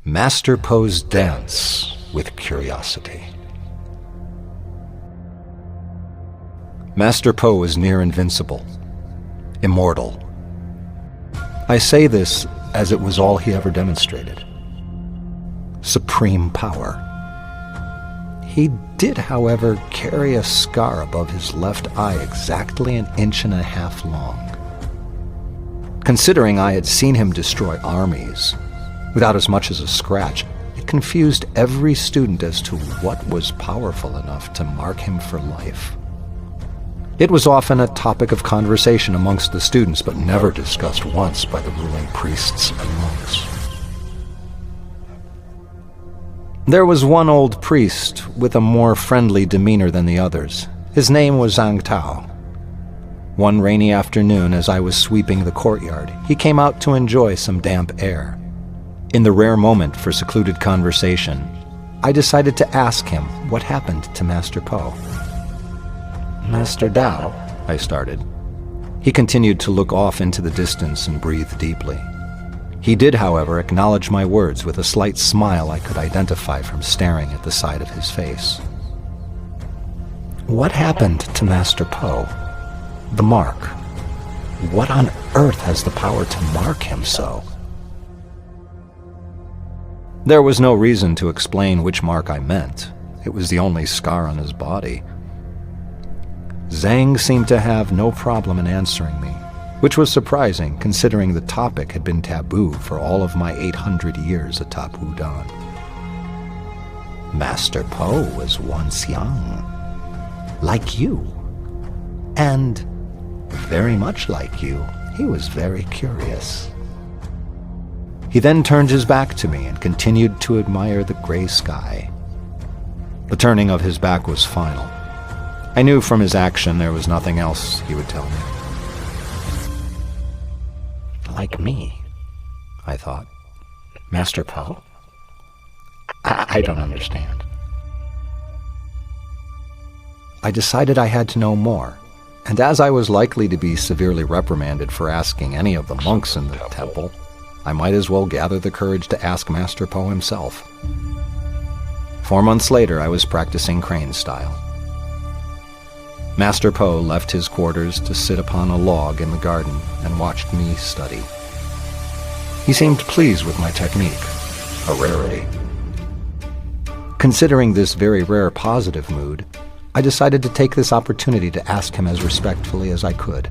Master Po's Dance with Curiosity. Master Po is near invincible, immortal. I say this as it was all he ever demonstrated. Supreme power. He did, however, carry a scar above his left eye exactly 1.5 inches long. Considering I had seen him destroy armies without as much as a scratch, it confused every student as to what was powerful enough to mark him for life. It was often a topic of conversation amongst the students, but never discussed once by the ruling priests and monks. There was one old priest with a more friendly demeanor than the others. His name was Zhang Tao. One rainy afternoon, as I was sweeping the courtyard, he came out to enjoy some damp air. In the rare moment for secluded conversation, I decided to ask him what happened to Master Po. "Master Tao," I started. He continued to look off into the distance and breathe deeply. He did, however, acknowledge my words with a slight smile I could identify from staring at the side of his face. "What happened to Master Po? The mark. What on earth has the power to mark him so?" There was no reason to explain which mark I meant. It was the only scar on his body. Zhang seemed to have no problem in answering me, which was surprising considering the topic had been taboo for all of my 800 years atop Wudan. "Master Po was once young, like you, and very much like you, he was very curious." He then turned his back to me and continued to admire the gray sky. The turning of his back was final. I knew from his action there was nothing else he would tell me. "Like me," I thought. "Master Po? I don't understand." I decided I had to know more, and as I was likely to be severely reprimanded for asking any of the monks in the temple, I might as well gather the courage to ask Master Po himself. 4 months later, I was practicing crane style. Master Po left his quarters to sit upon a log in the garden and watched me study. He seemed pleased with my technique, a rarity. Considering this very rare positive mood, I decided to take this opportunity to ask him as respectfully as I could.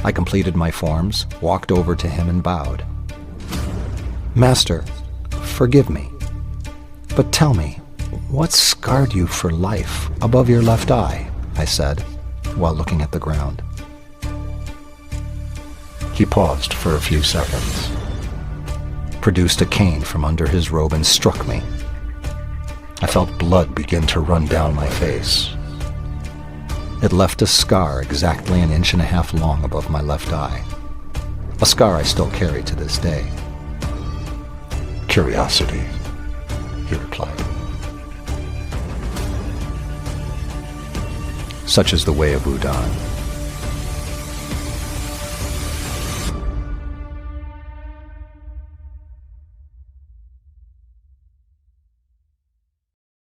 I completed my forms, walked over to him and bowed. "Master, forgive me, but tell me, what scarred you for life above your left eye?" I said, while looking at the ground. He paused for a few seconds, produced a cane from under his robe and struck me. I felt blood begin to run down my face. It left a scar exactly 1.5 inches long above my left eye, a scar I still carry to this day. "Curiosity," he replied. Such is the way of Wudan.